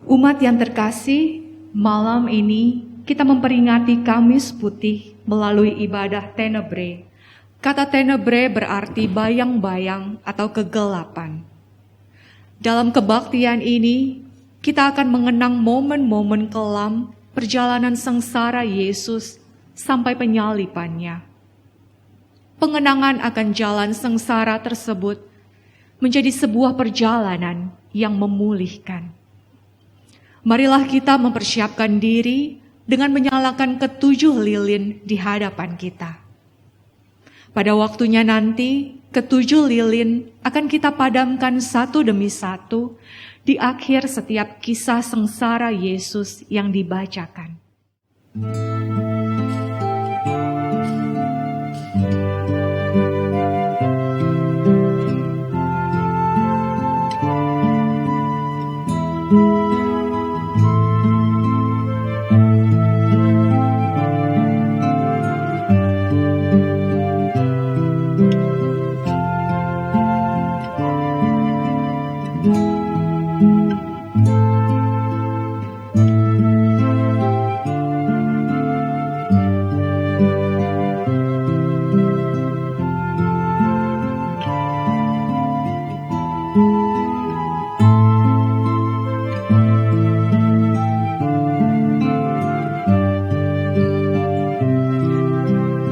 Umat yang terkasih, malam ini kita memperingati Kamis Putih melalui ibadah Tenebrae. Kata Tenebrae berarti bayang-bayang atau kegelapan. Dalam kebaktian ini, kita akan mengenang momen-momen kelam perjalanan sengsara Yesus sampai penyalipannya. Pengenangan akan jalan sengsara tersebut menjadi sebuah perjalanan yang memulihkan. Marilah kita mempersiapkan diri dengan menyalakan ketujuh lilin di hadapan kita. Pada waktunya nanti, ketujuh lilin akan kita padamkan satu demi satu di akhir setiap kisah sengsara Yesus yang dibacakan.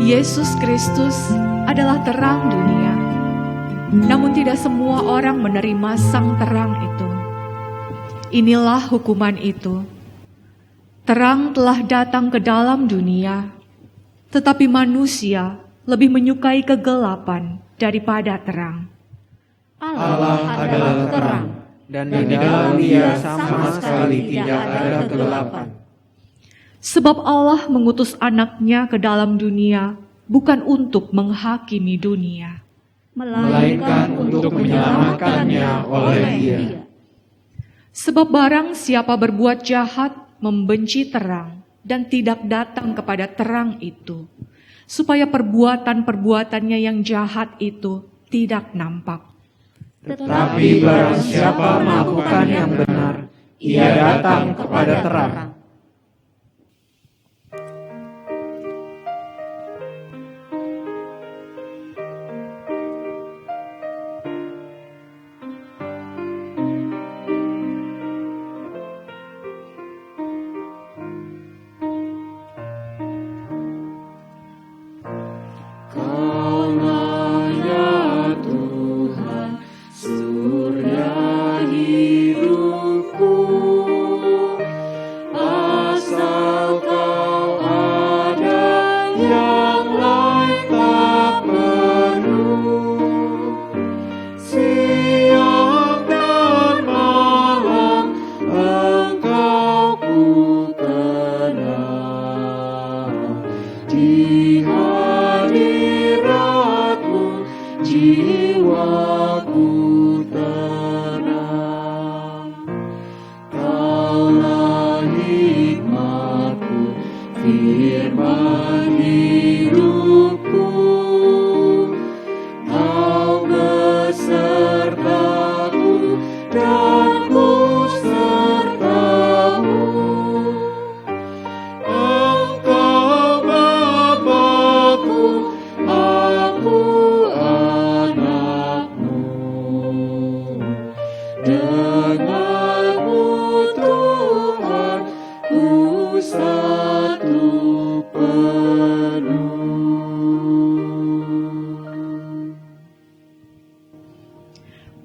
Yesus Kristus adalah terang dunia, namun tidak semua orang menerima sang terang itu. Inilah hukuman itu. Terang telah datang ke dalam dunia, tetapi manusia lebih menyukai kegelapan daripada terang. Allah adalah terang, dan di dalam Dia sama sekali tidak ada kegelapan. Sebab Allah mengutus anaknya ke dalam dunia bukan untuk menghakimi dunia, melainkan untuk menyelamatkannya oleh Dia. Sebab barang siapa berbuat jahat membenci terang dan tidak datang kepada terang itu, supaya perbuatan-perbuatannya yang jahat itu tidak nampak. Tetapi barang siapa melakukan yang benar, ia datang kepada terang.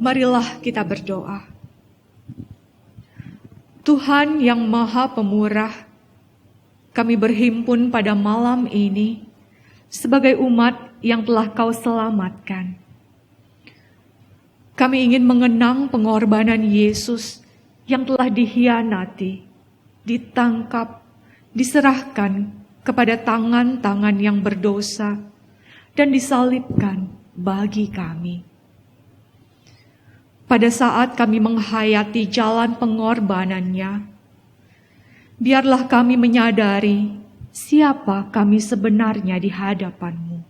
Marilah kita berdoa. Tuhan yang Maha Pemurah, kami berhimpun pada malam ini sebagai umat yang telah Kau selamatkan. Kami ingin mengenang pengorbanan Yesus yang telah dikhianati, ditangkap, diserahkan kepada tangan-tangan yang berdosa, dan disalibkan bagi kami. Pada saat kami menghayati jalan pengorbanannya, biarlah kami menyadari siapa kami sebenarnya di hadapan-Mu.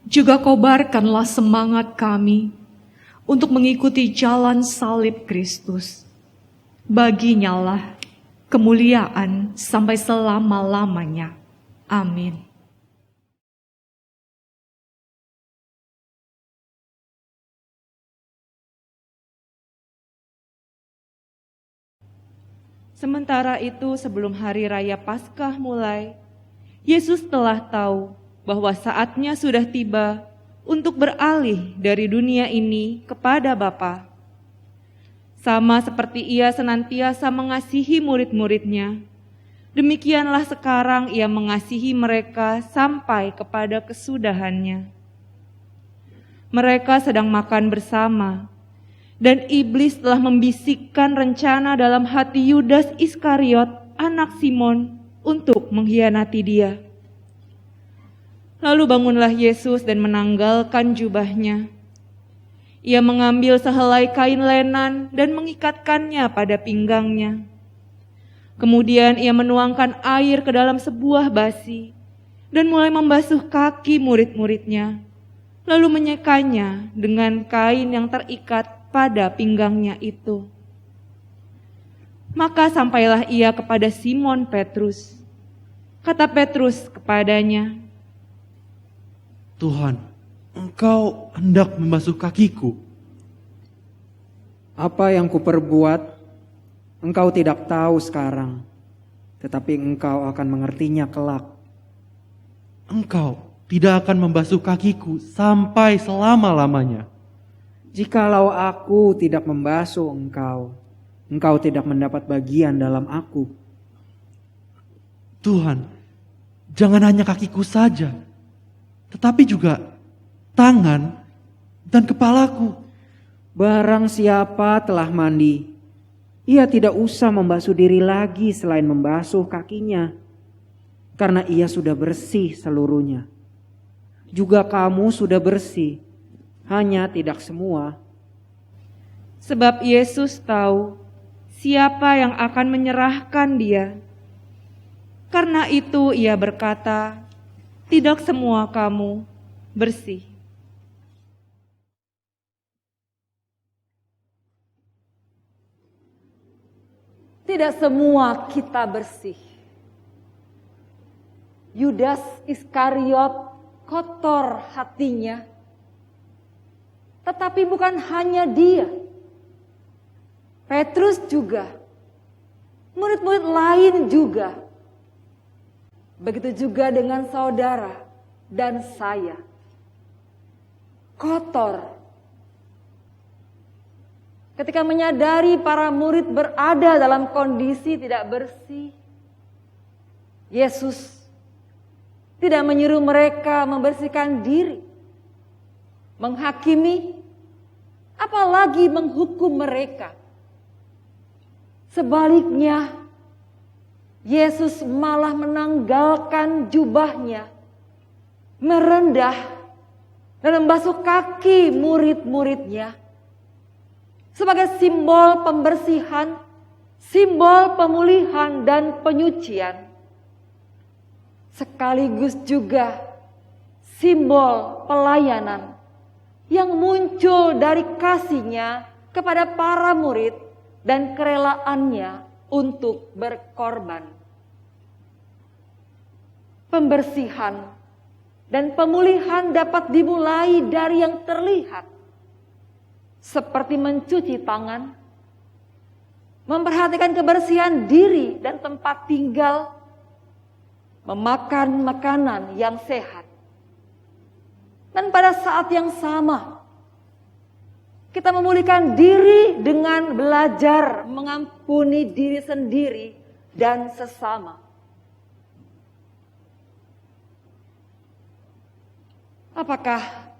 Juga kobarkanlah semangat kami untuk mengikuti jalan salib Kristus, Baginyalah kemuliaan sampai selama-lamanya. Amin. Sementara itu, sebelum hari raya Paskah mulai, Yesus telah tahu bahwa saatnya sudah tiba untuk beralih dari dunia ini kepada Bapa. Sama seperti Ia senantiasa mengasihi murid-muridnya, demikianlah sekarang Ia mengasihi mereka sampai kepada kesudahannya. Mereka sedang makan bersama, dan iblis telah membisikkan rencana dalam hati Yudas Iskariot, anak Simon, untuk mengkhianati Dia. Lalu bangunlah Yesus dan menanggalkan jubahnya. Ia mengambil sehelai kain lenan dan mengikatkannya pada pinggangnya. Kemudian Ia menuangkan air ke dalam sebuah basi dan mulai membasuh kaki murid-muridnya, lalu menyekanya dengan kain yang terikat pada pinggangnya itu. Maka sampailah Ia kepada Simon Petrus. Kata Petrus kepadanya, Tuhan, Engkau hendak membasuh kakiku. Apa yang kuperbuat, engkau tidak tahu sekarang, tetapi engkau akan mengertinya kelak. Engkau tidak akan membasuh kakiku sampai selama-lamanya. Jikalau aku tidak membasuh engkau, engkau tidak mendapat bagian dalam aku. Tuhan, jangan hanya kakiku saja, tetapi juga tangan dan kepalaku. Barang siapa telah mandi, ia tidak usah membasuh diri lagi selain membasuh kakinya, karena ia sudah bersih seluruhnya. Juga kamu sudah bersih, hanya tidak semua. sebab Yesus tahu siapa yang akan menyerahkan Dia. Karena itu Ia berkata, tidak semua kamu bersih. Tidak semua kita bersih. Yudas Iskariot kotor hatinya. Tetapi bukan hanya dia. Petrus juga. Murid-murid lain juga. Begitu juga dengan saudara dan saya. Kotor. Ketika menyadari para murid berada dalam kondisi tidak bersih, Yesus tidak menyuruh mereka membersihkan diri, menghakimi, apalagi menghukum mereka. Sebaliknya, Yesus malah menanggalkan jubahnya, merendah dan membasuh kaki murid-muridnya sebagai simbol pembersihan, simbol pemulihan dan penyucian. Sekaligus juga simbol pelayanan yang muncul dari kasih-Nya kepada para murid dan kerelaannya untuk berkorban. Pembersihan dan pemulihan dapat dimulai dari yang terlihat, seperti mencuci tangan, memperhatikan kebersihan diri dan tempat tinggal, memakan makanan yang sehat. Dan pada saat yang sama, kita memulihkan diri dengan belajar mengampuni diri sendiri dan sesama. Apakah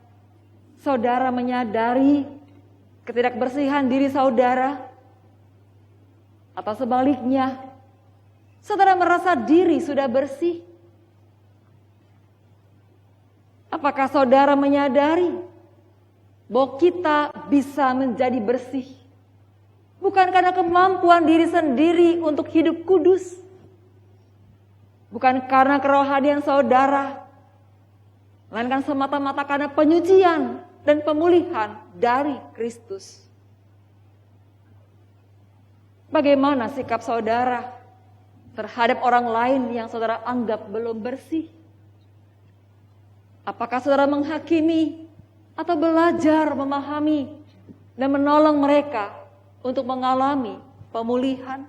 saudara menyadari ketidakbersihan diri saudara? Atau sebaliknya, saudara merasa diri sudah bersih? Apakah saudara menyadari bahwa kita bisa menjadi bersih bukan karena kemampuan diri sendiri untuk hidup kudus, bukan karena kerohanian saudara, melainkan semata-mata karena penyucian dan pemulihan dari Kristus. Bagaimana sikap saudara terhadap orang lain yang saudara anggap belum bersih? Apakah saudara menghakimi atau belajar memahami dan menolong mereka untuk mengalami pemulihan?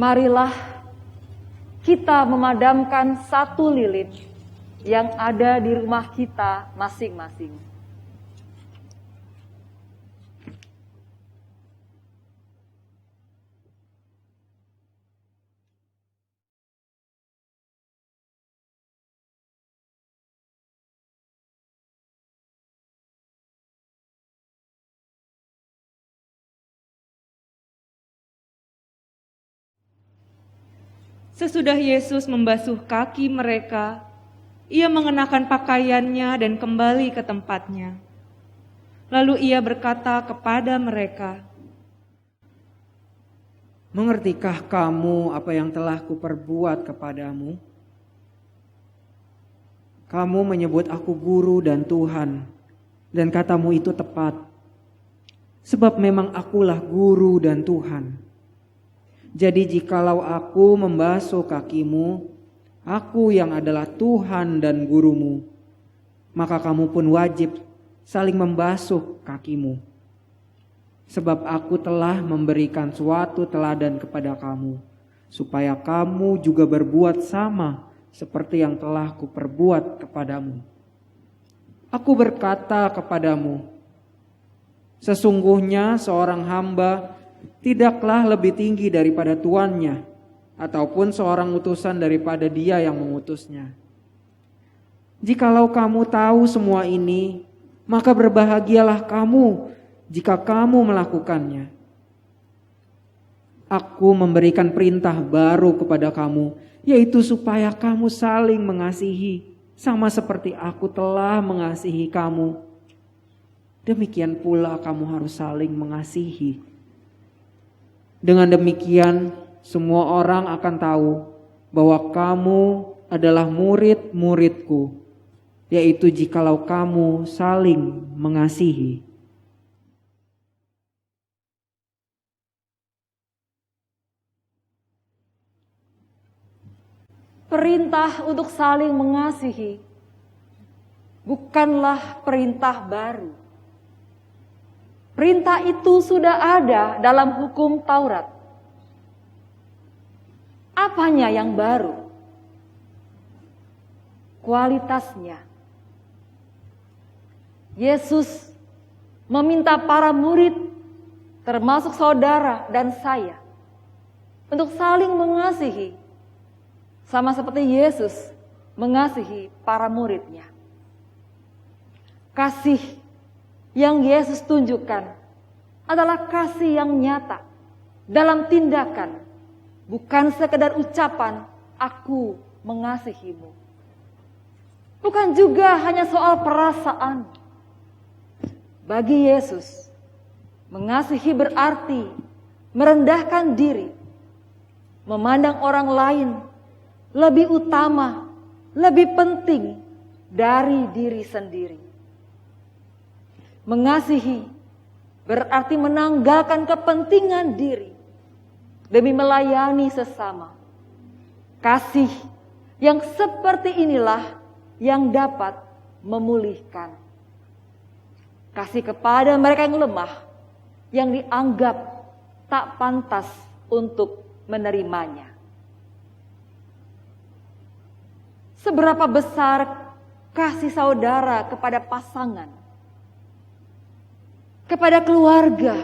Marilah kita memadamkan satu lilin yang ada di rumah kita masing-masing. Sesudah Yesus membasuh kaki mereka, ia mengenakan pakaiannya dan kembali ke tempatnya. Lalu ia berkata kepada mereka, "Mengertikah kamu apa yang telah kuperbuat kepadamu? Kamu menyebut aku guru dan Tuhan, dan katamu itu tepat. Sebab memang akulah guru dan Tuhan. Jadi jikalau aku membasuh kakimu, aku yang adalah Tuhan dan gurumu, maka kamu pun wajib saling membasuh kakimu. Sebab aku telah memberikan suatu teladan kepada kamu, supaya kamu juga berbuat sama seperti yang telah kuperbuat kepadamu. Aku berkata kepadamu, sesungguhnya seorang hamba tidaklah lebih tinggi daripada tuannya, ataupun seorang utusan daripada dia yang mengutusnya. Jikalau kamu tahu semua ini, maka berbahagialah kamu jika kamu melakukannya. Aku memberikan perintah baru kepada kamu, yaitu supaya kamu saling mengasihi, sama seperti aku telah mengasihi kamu. Demikian pula kamu harus saling mengasihi. Dengan demikian, semua orang akan tahu bahwa kamu adalah murid-muridku, yaitu jikalau kamu saling mengasihi." Perintah untuk saling mengasihi bukanlah perintah baru. Perintah itu sudah ada dalam hukum Taurat. Apanya yang baru? Kualitasnya. Yesus meminta para murid, termasuk saudara dan saya, untuk saling mengasihi, sama seperti Yesus mengasihi para murid-Nya. Kasih yang Yesus tunjukkan adalah kasih yang nyata dalam tindakan, bukan sekedar ucapan, aku mengasihimu. Bukan juga hanya soal perasaan. Bagi Yesus, mengasihi berarti merendahkan diri, memandang orang lain lebih utama, lebih penting dari diri sendiri. Mengasihi berarti menanggalkan kepentingan diri demi melayani sesama. Kasih yang seperti inilah yang dapat memulihkan. Kasih kepada mereka yang lemah, yang dianggap tak pantas untuk menerimanya. Seberapa besar kasih saudara kepada pasangan, kepada keluarga,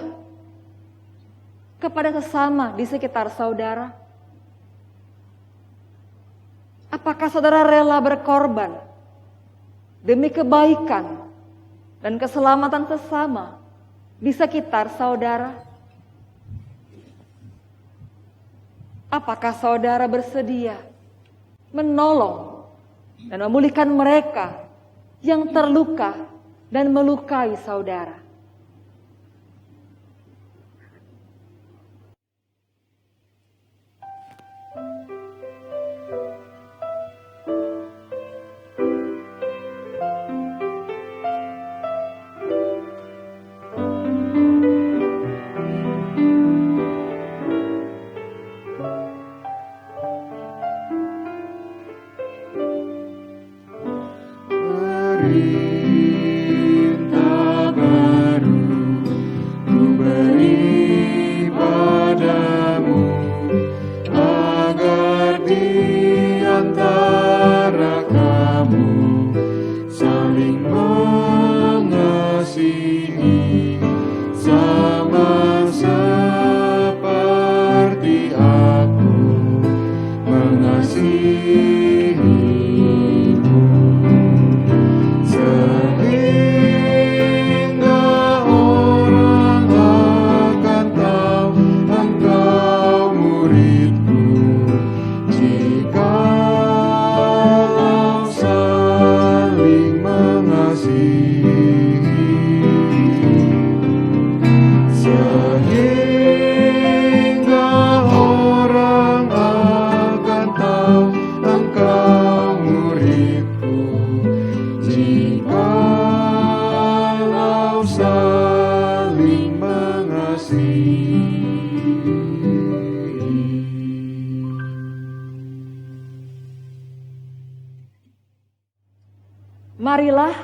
kepada sesama di sekitar saudara? Apakah saudara rela berkorban demi kebaikan dan keselamatan sesama di sekitar saudara? Apakah saudara bersedia menolong dan memulihkan mereka yang terluka dan melukai saudara? Perintah baru ku beri padamu, agar di antara kamu saling mengasihi, sama seperti aku mengasihi. Marilah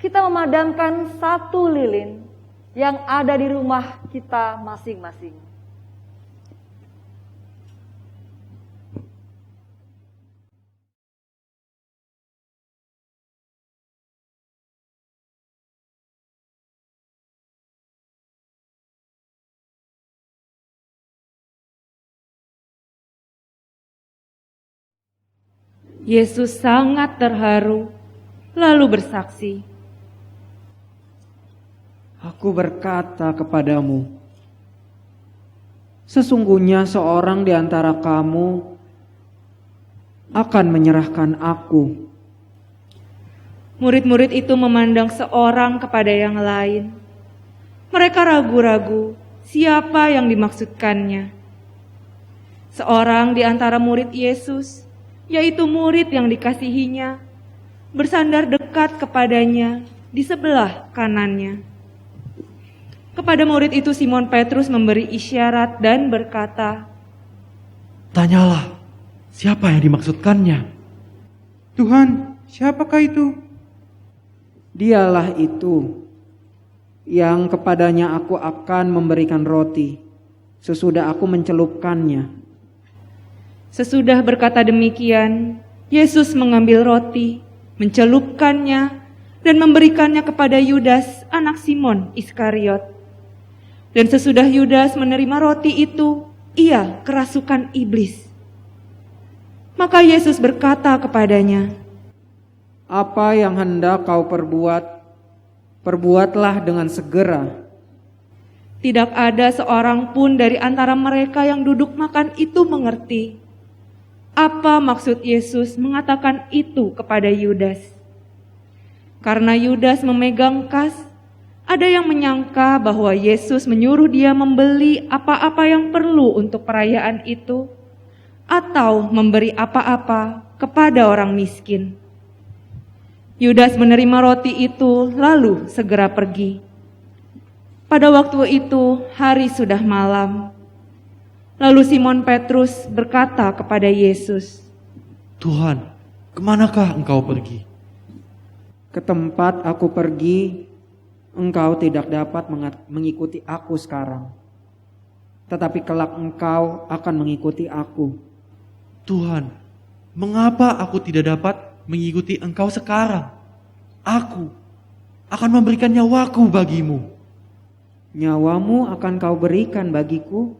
kita memadamkan satu lilin yang ada di rumah kita masing-masing. Yesus sangat terharu, lalu bersaksi, Aku berkata kepadamu, sesungguhnya seorang di antara kamu akan menyerahkan aku. Murid-murid itu memandang seorang kepada yang lain. Mereka ragu-ragu siapa yang dimaksudkannya. Seorang di antara murid Yesus, yaitu murid yang dikasihinya, bersandar dekat kepadanya di sebelah kanannya. Kepada murid itu Simon Petrus memberi isyarat dan berkata, Tanyalah, siapa yang dimaksudkannya? Tuhan, siapakah itu? Dialah itu yang kepadanya aku akan memberikan roti sesudah aku mencelupkannya. Sesudah berkata demikian, Yesus mengambil roti, mencelupkannya, dan memberikannya kepada Yudas, anak Simon Iskariot. Dan sesudah Yudas menerima roti itu, ia kerasukan iblis. Maka Yesus berkata kepadanya, Apa yang hendak kau perbuat, perbuatlah dengan segera. Tidak ada seorang pun dari antara mereka yang duduk makan itu mengerti apa maksud Yesus mengatakan itu kepada Yudas. Karena Yudas memegang kas, ada yang menyangka bahwa Yesus menyuruh dia membeli apa-apa yang perlu untuk perayaan itu, atau memberi apa-apa kepada orang miskin. Yudas menerima roti itu lalu segera pergi. Pada waktu itu hari sudah malam. Lalu Simon Petrus berkata kepada Yesus, Tuhan, kemanakah engkau pergi? Ke tempat aku pergi, engkau tidak dapat mengikuti aku sekarang. Tetapi kelak engkau akan mengikuti aku. Tuhan, mengapa aku tidak dapat mengikuti engkau sekarang? Aku akan memberikan nyawaku bagimu. Nyawamu akan kau berikan bagiku?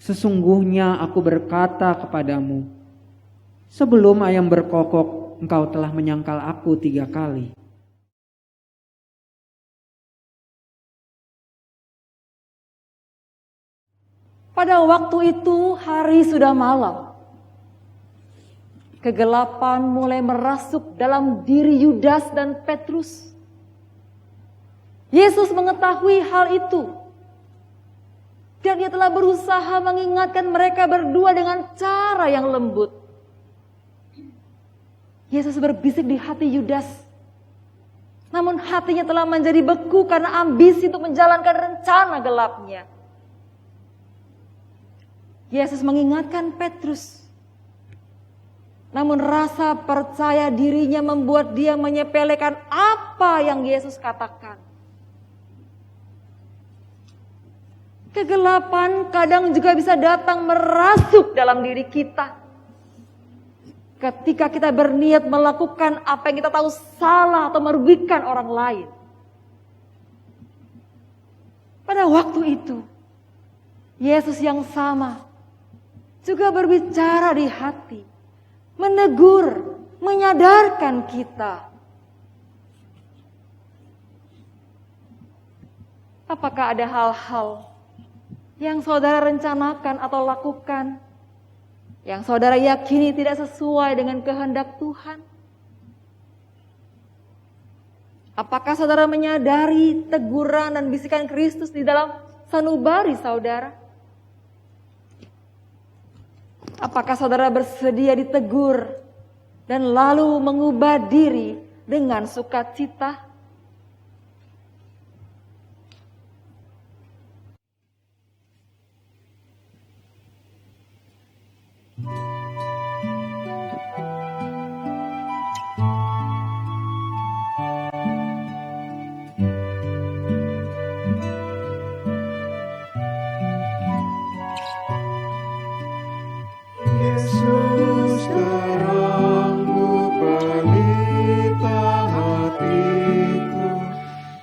Sesungguhnya aku berkata kepadamu, sebelum ayam berkokok, engkau telah menyangkal aku 3 kali. Pada waktu itu hari sudah malam. Kegelapan mulai merasuk dalam diri Yudas dan Petrus. Yesus mengetahui hal itu. Dan dia telah berusaha mengingatkan mereka berdua dengan cara yang lembut. Yesus berbisik di hati Yudas. Namun hatinya telah menjadi beku karena ambisi untuk menjalankan rencana gelapnya. Yesus mengingatkan Petrus. Namun rasa percaya dirinya membuat dia menyepelekan apa yang Yesus katakan. Kegelapan kadang juga bisa datang merasuk dalam diri kita. Ketika kita berniat melakukan apa yang kita tahu salah atau merugikan orang lain. Pada waktu itu, Yesus yang sama juga berbicara di hati, menegur, menyadarkan kita. Apakah ada hal-hal yang saudara rencanakan atau lakukan, yang saudara yakini tidak sesuai dengan kehendak Tuhan? Apakah saudara menyadari teguran dan bisikan Kristus di dalam sanubari saudara? Apakah saudara bersedia ditegur dan lalu mengubah diri dengan sukacita? Yesus terangmu, pelita hatiku,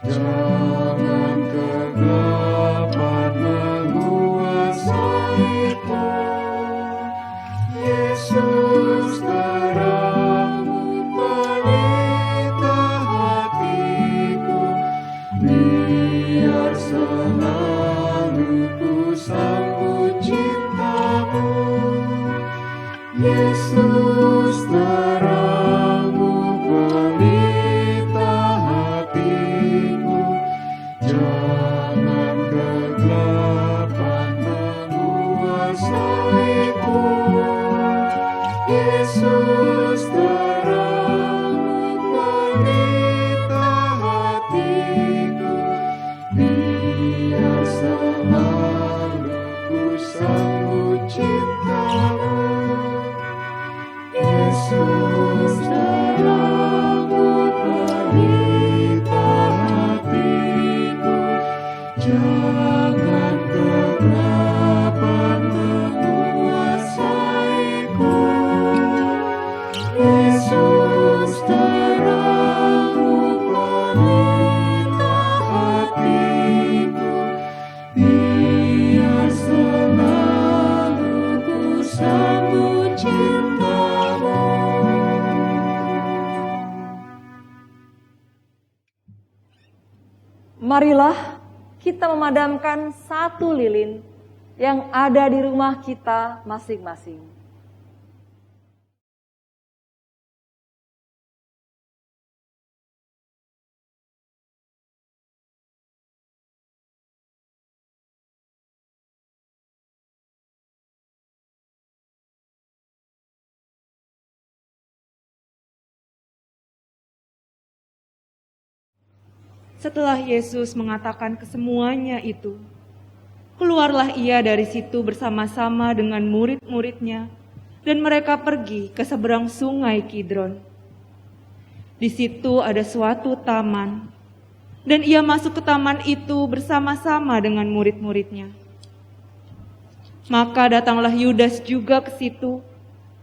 jangan kegelapan menguasaiku. Yesus terangmu, pelita hatiku, biar selalu ku sambut cintamu. Yesus terangmu, pelita hatiku, jangan kegelapan menguasaiku. Yesus terangmu, pelita hatiku, biar selalu ku sambut cintamu. Yesus terangmu, pelita hatiku, jangan kegelapan menguasaiku. Yesus terangmu, pelita hatiku, biar selalu marilah kita memadamkan satu lilin yang ada di rumah kita masing-masing. Setelah Yesus mengatakan kesemuanya itu, keluarlah ia dari situ bersama-sama dengan murid-muridnya, dan mereka pergi ke seberang sungai Kidron. Di situ ada suatu taman, dan ia masuk ke taman itu bersama-sama dengan murid-muridnya. Maka datanglah Yudas juga ke situ,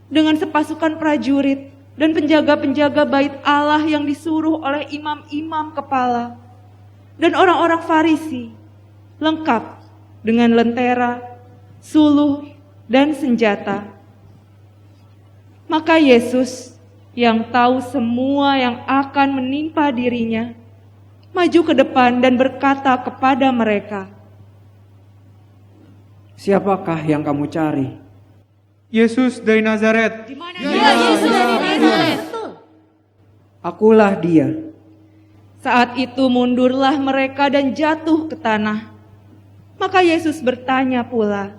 dengan sepasukan prajurit dan penjaga-penjaga bait Allah yang disuruh oleh imam-imam kepala dan orang-orang Farisi, lengkap dengan lentera, suluh, dan senjata. Maka Yesus yang tahu semua yang akan menimpa dirinya, maju ke depan dan berkata kepada mereka, "Siapakah yang kamu cari?" Yesus dari Nazaret. Yesus dari Nazaret. "Akulah dia." Saat itu mundurlah mereka dan jatuh ke tanah. Maka Yesus bertanya pula,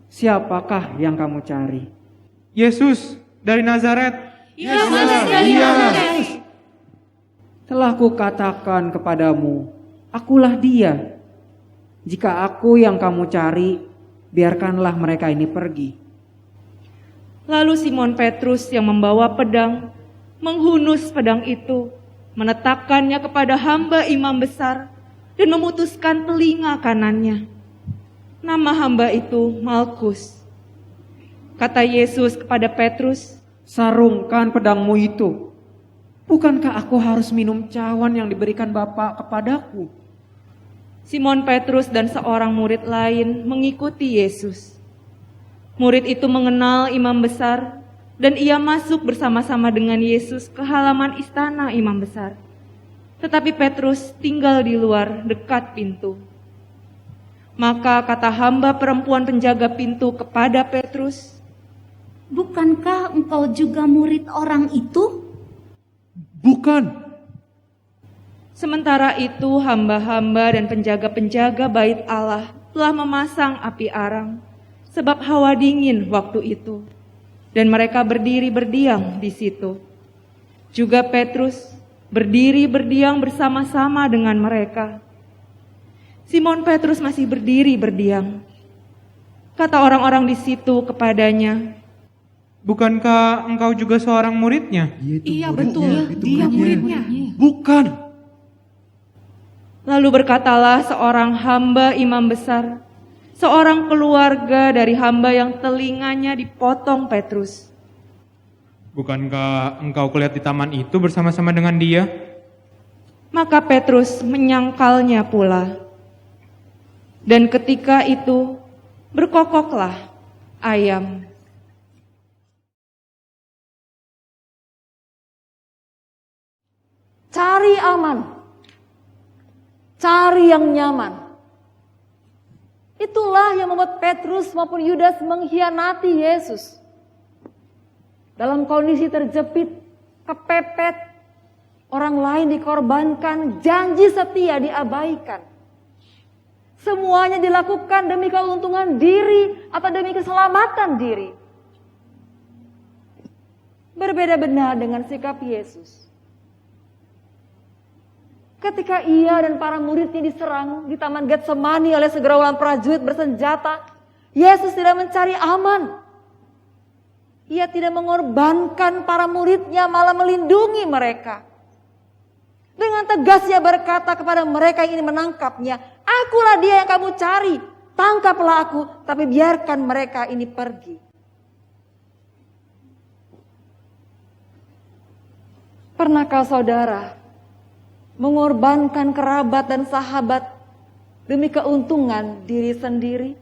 "Siapakah yang kamu cari?" Yesus dari Nazaret. Yesus dari Nazaret. "Telah kukatakan kepadamu, akulah dia. Jika aku yang kamu cari, biarkanlah mereka ini pergi." Lalu Simon Petrus yang membawa pedang menghunus pedang itu, menetapkannya kepada hamba imam besar dan memutuskan telinga kanannya. Nama hamba itu Malkus. Kata Yesus kepada Petrus, "Sarungkan pedangmu itu. Bukankah aku harus minum cawan yang diberikan Bapa kepadaku?" Simon Petrus dan seorang murid lain mengikuti Yesus. Murid itu mengenal imam besar, dan ia masuk bersama-sama dengan Yesus ke halaman istana imam besar. Tetapi Petrus tinggal di luar dekat pintu. Maka kata hamba perempuan penjaga pintu kepada Petrus, "Bukankah engkau juga murid orang itu?" Bukan. Sementara itu hamba-hamba dan penjaga-penjaga bait Allah telah memasang api arang, sebab hawa dingin waktu itu. Dan mereka berdiri berdiam di situ. Juga Petrus berdiri berdiam bersama-sama dengan mereka. Simon Petrus masih berdiri berdiam. Kata orang-orang di situ kepadanya, Bukankah engkau juga seorang muridnya? Iya betul, dia muridnya. Bukan. Lalu berkatalah seorang hamba imam besar, seorang keluarga dari hamba yang telinganya dipotong Petrus. Bukankah engkau kulihat di taman itu bersama-sama dengan dia? Maka Petrus menyangkalnya pula. Dan ketika itu berkokoklah ayam. Cari aman, cari yang nyaman. Itulah yang membuat Petrus maupun Yudas mengkhianati Yesus. Dalam kondisi terjepit, kepepet, orang lain dikorbankan, janji setia diabaikan. Semuanya dilakukan demi keuntungan diri atau demi keselamatan diri. Berbeda benar dengan sikap Yesus. Ketika ia dan para muridnya diserang di Taman Getsemani oleh segerombolan prajurit bersenjata, Yesus tidak mencari aman. Ia tidak mengorbankan para muridnya, malah melindungi mereka. Dengan tegas ia berkata kepada mereka yang ingin menangkapnya, "Akulah dia yang kamu cari, tangkaplah aku, tapi biarkan mereka ini pergi." Pernahkah saudara mengorbankan kerabat dan sahabat demi keuntungan diri sendiri?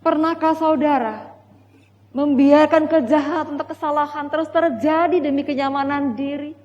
Pernahkah saudara membiarkan kejahatan atau kesalahan terus terjadi demi kenyamanan diri?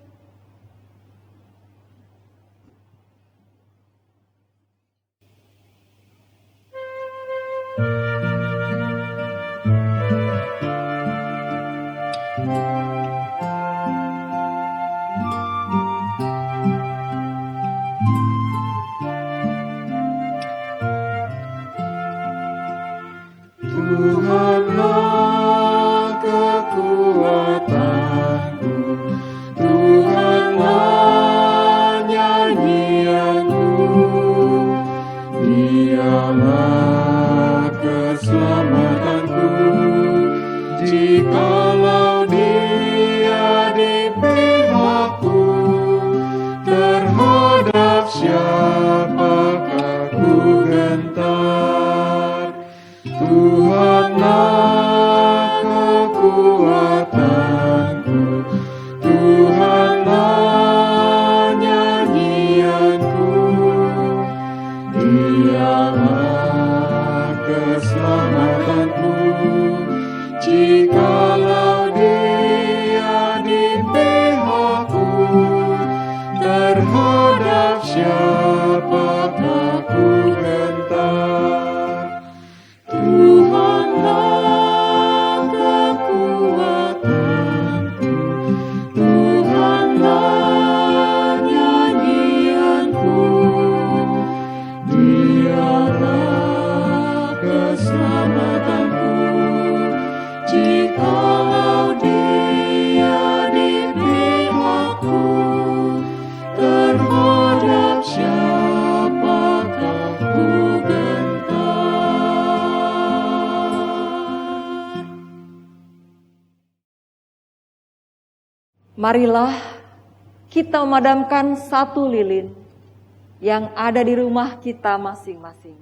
terhadap siapakah ku gentar. Tuhanlah kekuatanku, Tuhanlah nyanyianku, Dialah keselamatanku. Jikalau Dia di pihakku, terhadap siapakah ku gentar. Marilah kita memadamkan satu lilin yang ada di rumah kita masing-masing.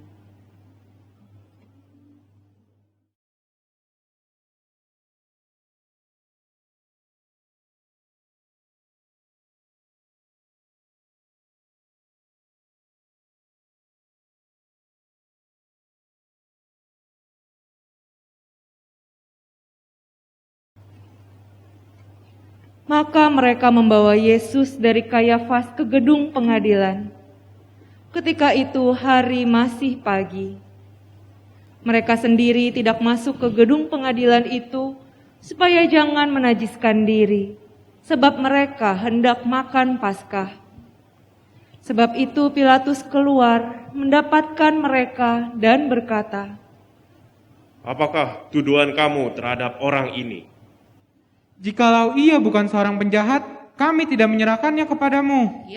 Maka mereka membawa Yesus dari Kayafas ke gedung pengadilan. Ketika itu hari masih pagi. Mereka sendiri tidak masuk ke gedung pengadilan itu supaya jangan menajiskan diri, sebab mereka hendak makan Paskah. Sebab itu Pilatus keluar mendapatkan mereka dan berkata, "Apakah tuduhan kamu terhadap orang ini?" Jikalau ia bukan seorang penjahat, kami tidak menyerahkannya kepadamu.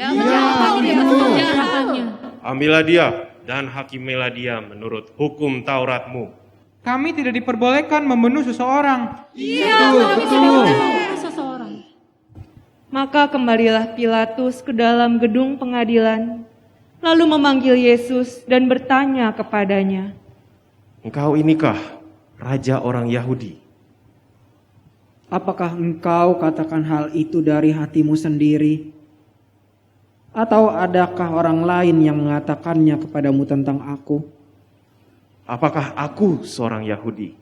Ambillah dia dan hakimilah dia menurut hukum Tauratmu. Kami tidak diperbolehkan membunuh seseorang. Betul. Maka kembalilah Pilatus ke dalam gedung pengadilan, lalu memanggil Yesus dan bertanya kepadanya, "Engkau inikah raja orang Yahudi?" Apakah engkau katakan hal itu dari hatimu sendiri? Atau adakah orang lain yang mengatakannya kepadamu tentang aku? Apakah aku seorang Yahudi,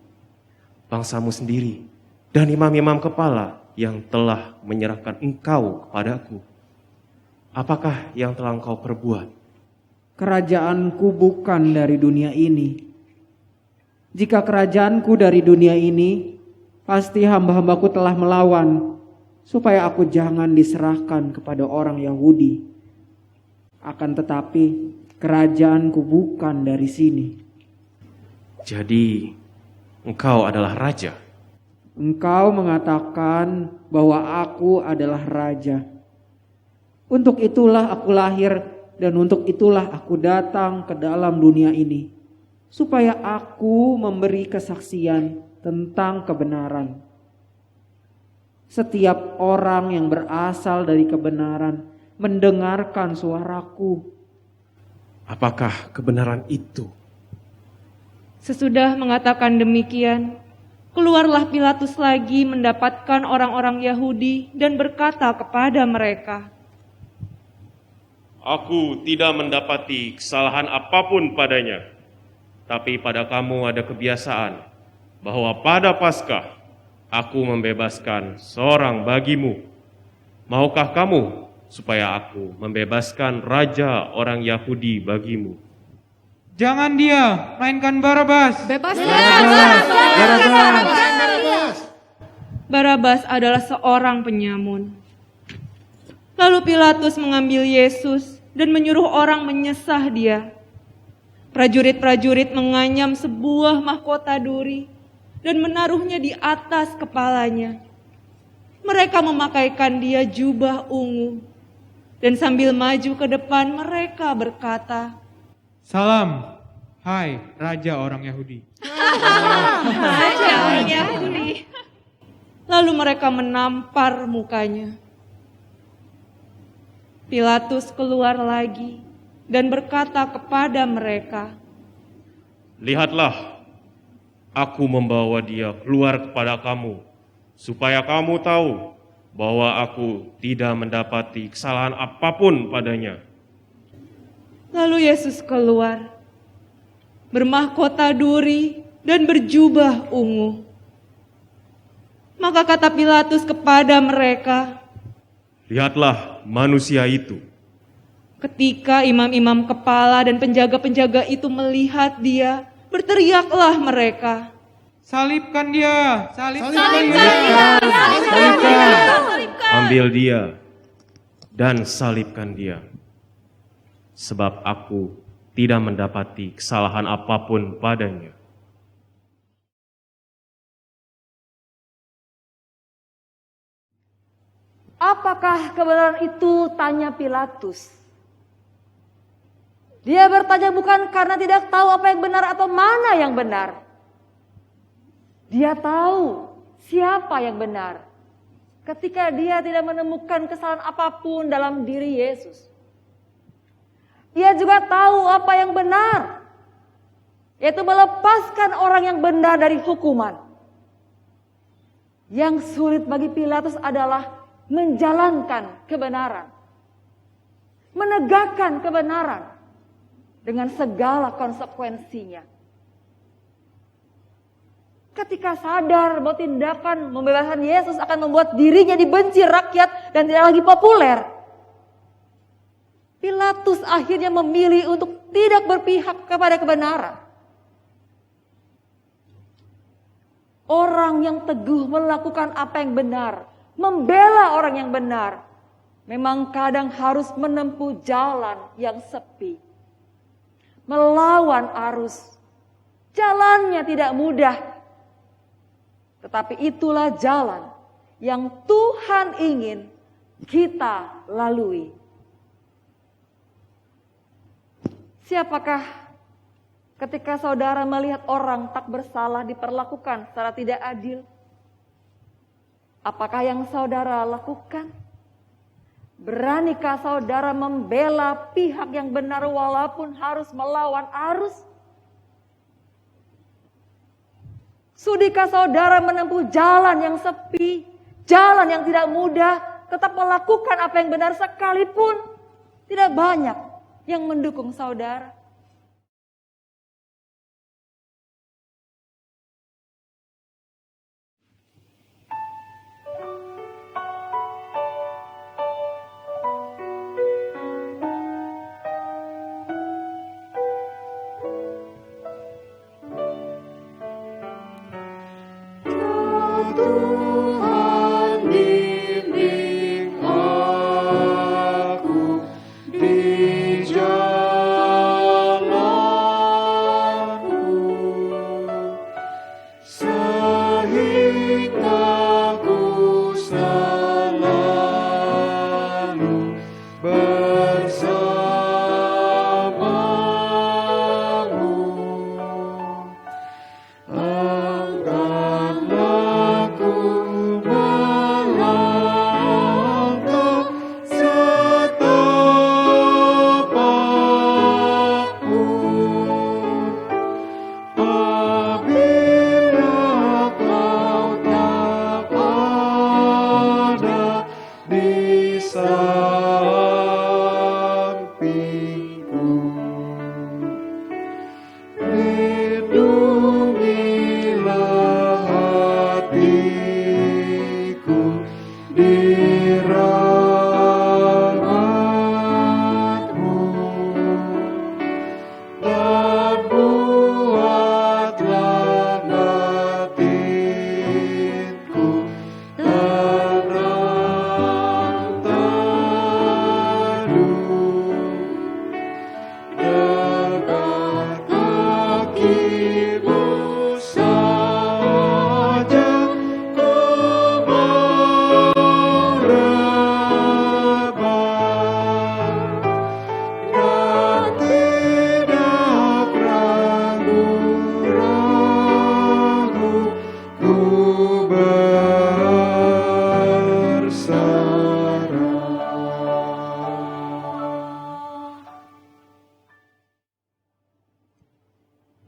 bangsamu sendiri, dan imam-imam kepala yang telah menyerahkan engkau kepadaku? Apakah yang telah engkau perbuat? Kerajaanku bukan dari dunia ini. Jika kerajaanku dari dunia ini, pasti hamba-hambaku telah melawan, supaya aku jangan diserahkan kepada orang Yahudi. Akan tetapi, kerajaanku bukan dari sini. Jadi, engkau adalah raja? Engkau mengatakan bahwa aku adalah raja. Untuk itulah aku lahir dan untuk itulah aku datang ke dalam dunia ini, supaya aku memberi kesaksian tentang kebenaran. Setiap orang yang berasal dari kebenaran mendengarkan suaraku. Apakah kebenaran itu? Sesudah mengatakan demikian, keluarlah Pilatus lagi mendapatkan orang-orang Yahudi dan berkata kepada mereka, "Aku tidak mendapati kesalahan apapun padanya, tapi pada kamu ada kebiasaan bahwa pada Paskah aku membebaskan seorang bagimu. Maukah kamu supaya aku membebaskan raja orang Yahudi bagimu?" Jangan dia, melainkan Barabas. Barabas adalah seorang penyamun. Lalu Pilatus mengambil Yesus dan menyuruh orang menyesah dia. Prajurit-prajurit menganyam sebuah mahkota duri dan menaruhnya di atas kepalanya. Mereka memakaikan dia jubah ungu. Dan sambil maju ke depan mereka berkata, Salam, hai Raja orang Yahudi. Raja orang Yahudi. Lalu mereka menampar mukanya. Pilatus keluar lagi dan berkata kepada mereka, "Lihatlah, aku membawa dia keluar kepada kamu, supaya kamu tahu bahwa aku tidak mendapati kesalahan apapun padanya." Lalu Yesus keluar, bermahkota duri dan berjubah ungu. Maka kata Pilatus kepada mereka, "Lihatlah, manusia itu. Ketika imam-imam kepala dan penjaga-penjaga itu melihat dia, berteriaklah mereka, Salibkan dia! Salibkan Ambil dia dan salibkan dia. Sebab aku tidak mendapati kesalahan apapun padanya. Apakah kebenaran itu? Tanya Pilatus. Dia bertanya bukan karena tidak tahu apa yang benar atau mana yang benar. Dia tahu siapa yang benar. Ketika dia tidak menemukan kesalahan apapun dalam diri Yesus. Ia juga tahu apa yang benar. Yaitu melepaskan orang yang benar dari hukuman. Yang sulit bagi Pilatus adalah menjalankan kebenaran. Menegakkan kebenaran. Dengan segala konsekuensinya. Ketika sadar bahwa tindakan membebaskan Yesus akan membuat dirinya dibenci rakyat dan tidak lagi populer. Pilatus akhirnya memilih untuk tidak berpihak kepada kebenaran. Orang yang teguh melakukan apa yang benar, membela orang yang benar, memang kadang harus menempuh jalan yang sepi. Melawan arus. Jalannya tidak mudah. Tetapi itulah jalan yang Tuhan ingin kita lalui. Siapakah ketika saudara melihat orang tak bersalah diperlakukan secara tidak adil? Apakah yang saudara lakukan? Beranikah saudara membela pihak yang benar walaupun harus melawan arus? Sudikah saudara menempuh jalan yang sepi, jalan yang tidak mudah, tetap melakukan apa yang benar sekalipun tidak banyak yang mendukung saudara?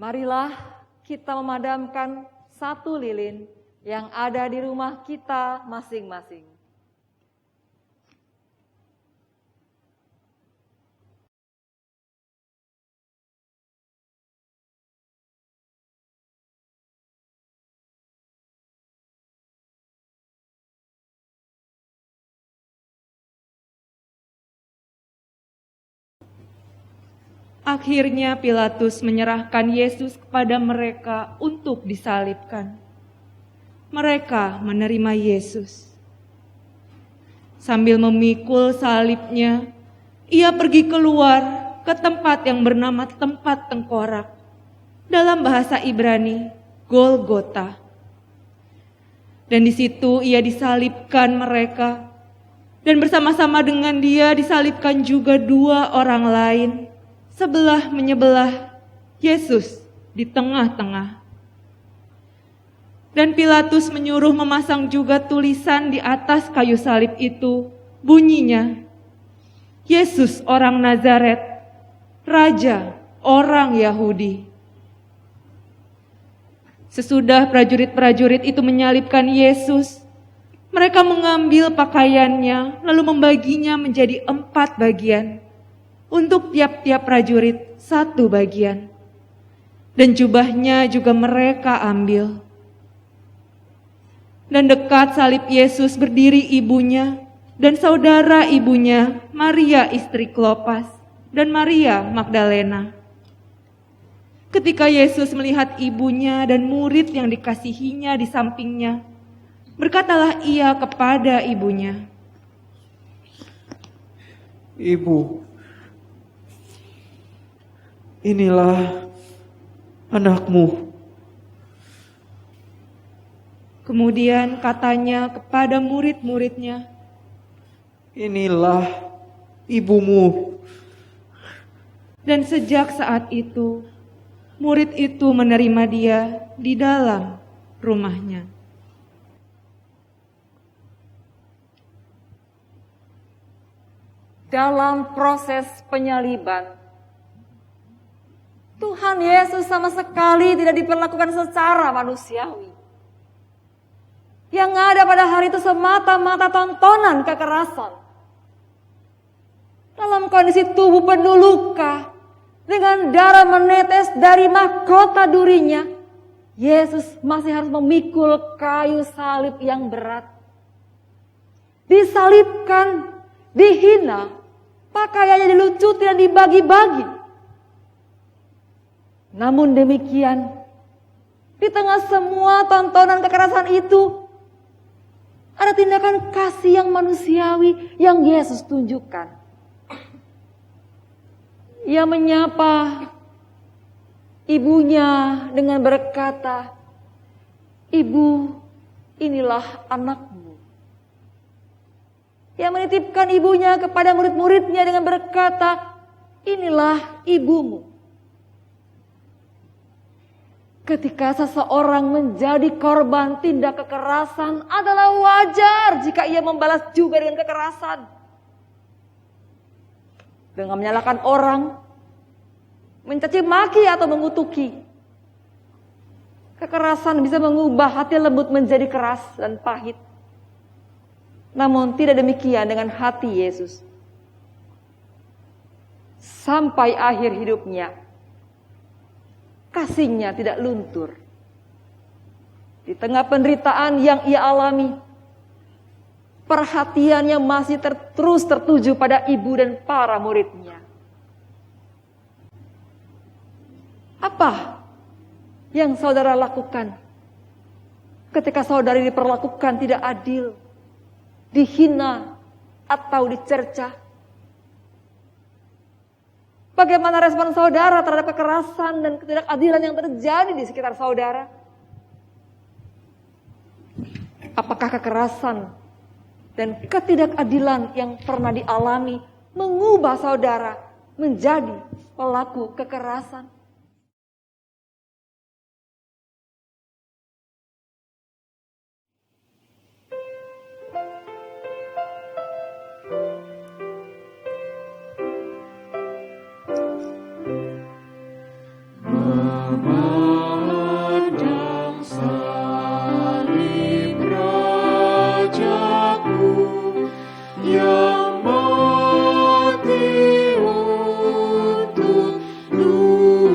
Marilah kita memadamkan satu lilin yang ada di rumah kita masing-masing. Akhirnya Pilatus menyerahkan Yesus kepada mereka untuk disalibkan. Mereka menerima Yesus. Sambil memikul salibnya, ia pergi keluar ke tempat yang bernama tempat tengkorak. Dalam bahasa Ibrani, Golgota. Dan di situ ia disalibkan mereka. Dan bersama-sama dengan dia disalibkan juga 2 orang lain. Sebelah menyebelah, Yesus di tengah-tengah. Dan Pilatus menyuruh memasang juga tulisan di atas kayu salib itu, bunyinya, Yesus orang Nazaret, Raja orang Yahudi. Sesudah prajurit-prajurit itu menyalibkan Yesus, mereka mengambil pakaiannya lalu membaginya menjadi 4 bagian. Untuk tiap-tiap prajurit 1 bagian. Dan jubahnya juga mereka ambil. Dan dekat salib Yesus berdiri ibunya dan saudara ibunya, Maria istri Klopas dan Maria Magdalena. Ketika Yesus melihat ibunya dan murid yang dikasihinya di sampingnya, berkatalah ia kepada ibunya, Ibu, inilah anakmu. Kemudian katanya kepada murid-muridnya, Inilah ibumu. dan sejak saat itu, murid itu menerima dia di dalam rumahnya. Dalam proses penyaliban, Tuhan Yesus sama sekali tidak diperlakukan secara manusiawi. Yang ada pada hari itu semata-mata tontonan kekerasan. Dalam kondisi tubuh penuh luka, dengan darah menetes dari mahkota durinya, Yesus masih harus memikul kayu salib yang berat. Disalibkan, dihina, pakaiannya dilucuti dan dibagi-bagi. Namun demikian, di tengah semua tontonan kekerasan itu, ada tindakan kasih yang manusiawi yang Yesus tunjukkan. Ia menyapa ibunya dengan berkata, Ibu, inilah anakmu. Ia menitipkan ibunya kepada murid-muridnya dengan berkata, inilah ibumu. Ketika seseorang menjadi korban tindak kekerasan adalah wajar jika ia membalas juga dengan kekerasan. Dengan menyalahkan orang, mencaci maki atau mengutuki. Kekerasan bisa mengubah hati lembut menjadi keras dan pahit. Namun tidak demikian dengan hati Yesus. Sampai akhir hidupnya, kasihnya tidak luntur. Di tengah penderitaan yang ia alami, perhatiannya masih terus tertuju pada ibu dan para muridnya. Apa yang saudara lakukan ketika saudari diperlakukan tidak adil, dihina, atau dicerca? Bagaimana respon saudara terhadap kekerasan dan ketidakadilan yang terjadi di sekitar saudara? Apakah kekerasan dan ketidakadilan yang pernah dialami mengubah saudara menjadi pelaku kekerasan? Memandang salib Rajaku yang mati untuk dunia.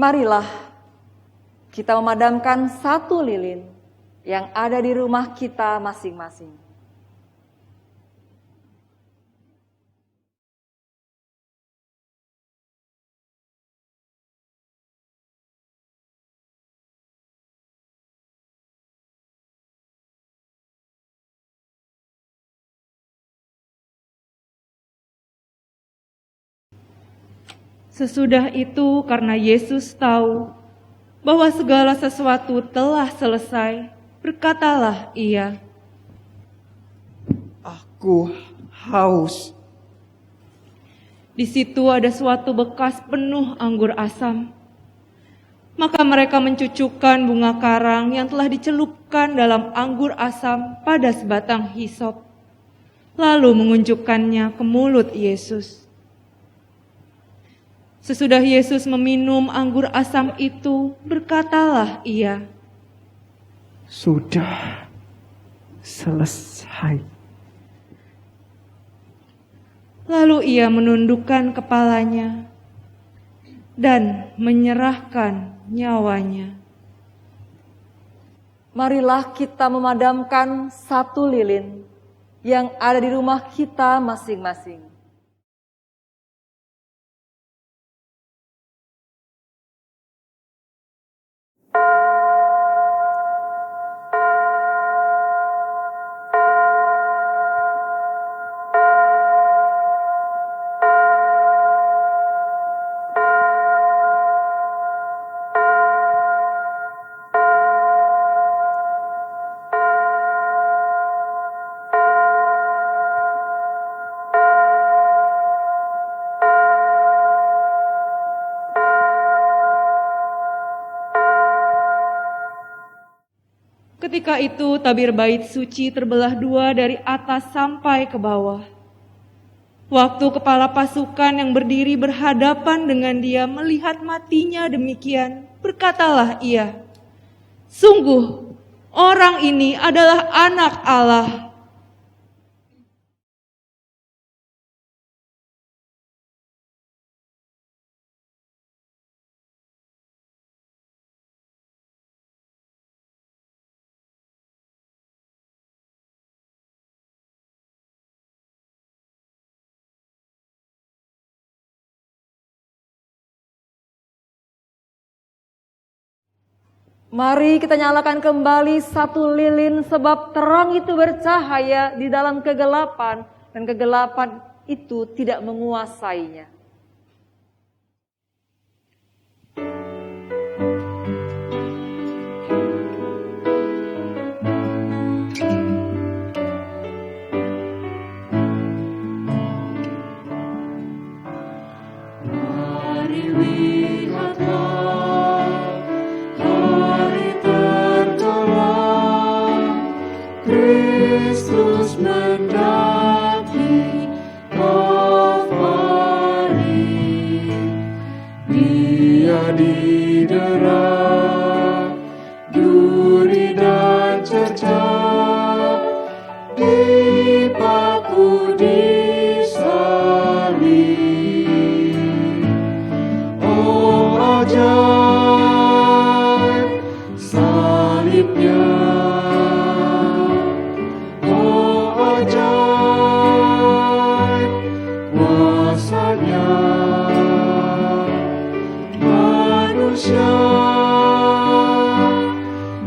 Marilah kita memadamkan satu lilin yang ada di rumah kita masing-masing. Sesudah itu, karena Yesus tahu bahwa segala sesuatu telah selesai, berkatalah Ia, Aku haus. di situ ada suatu bekas penuh anggur asam. Maka mereka mencucukkan bunga karang yang telah dicelupkan dalam anggur asam pada sebatang hisop, lalu mengunjukkannya ke mulut Yesus. Sesudah Yesus meminum anggur asam itu, berkatalah Ia, Sudah selesai. Lalu Ia menundukkan kepalanya dan menyerahkan nyawanya. Marilah kita memadamkan satu lilin yang ada di rumah kita masing-masing. Ketika itu tabir bait suci terbelah dua dari atas sampai ke bawah. Waktu kepala pasukan yang berdiri berhadapan dengan dia melihat matinya demikian, berkatalah ia, Sungguh, orang ini adalah Anak Allah. Mari kita nyalakan kembali satu lilin sebab terang itu bercahaya di dalam kegelapan dan kegelapan itu tidak menguasainya. Kristus mendaki Kalvari, Dia didera, duri dan cerca, dipaku di salib. Oh ajaib salibnya,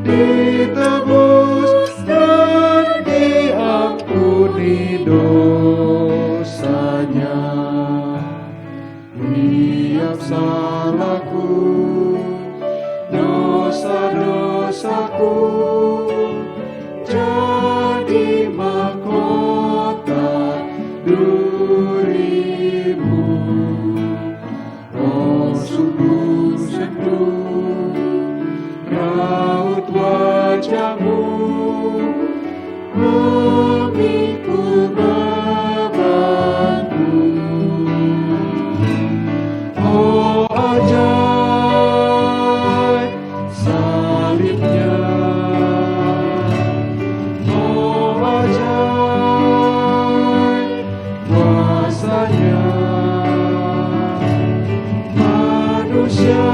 ditebus dan diampuni dosanya. Tiap salahku, dosa-dosaku jadi mahkota duri-Mu. Oh sungguh sendu raut wajah-Mu, memikul bebanku. Oh ajaib salibnya, oh ajaib kuasanya. Manusia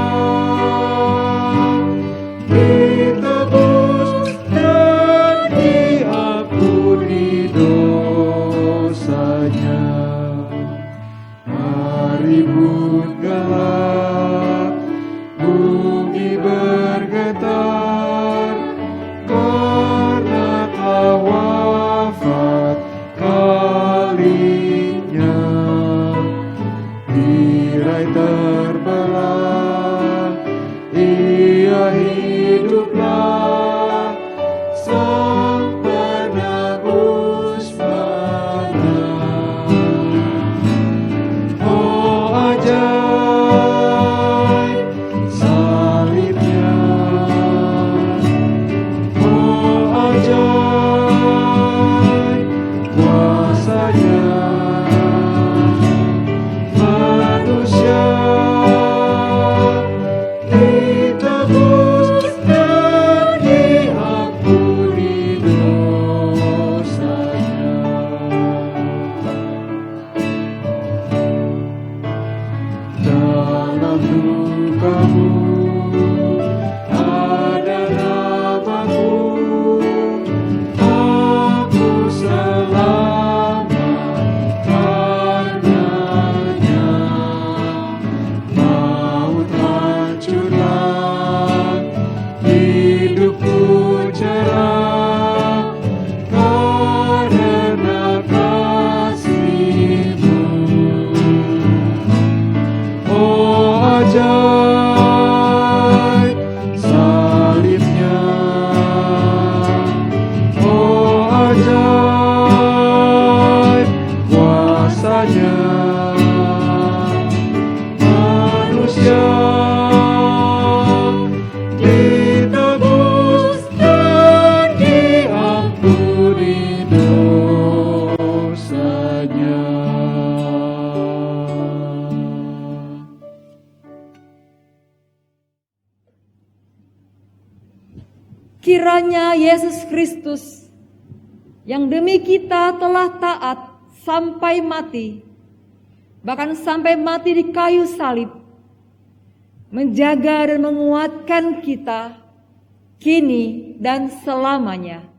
Kiranya Yesus Kristus yang demi kita telah taat sampai mati, bahkan sampai mati di kayu salib, menjaga dan menguatkan kita kini dan selamanya.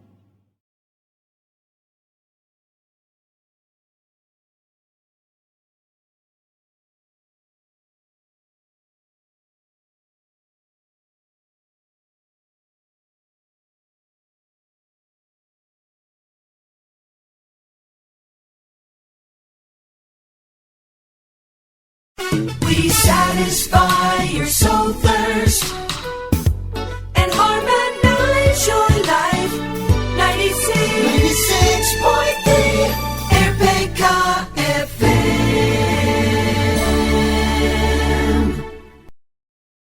We satisfy your soul.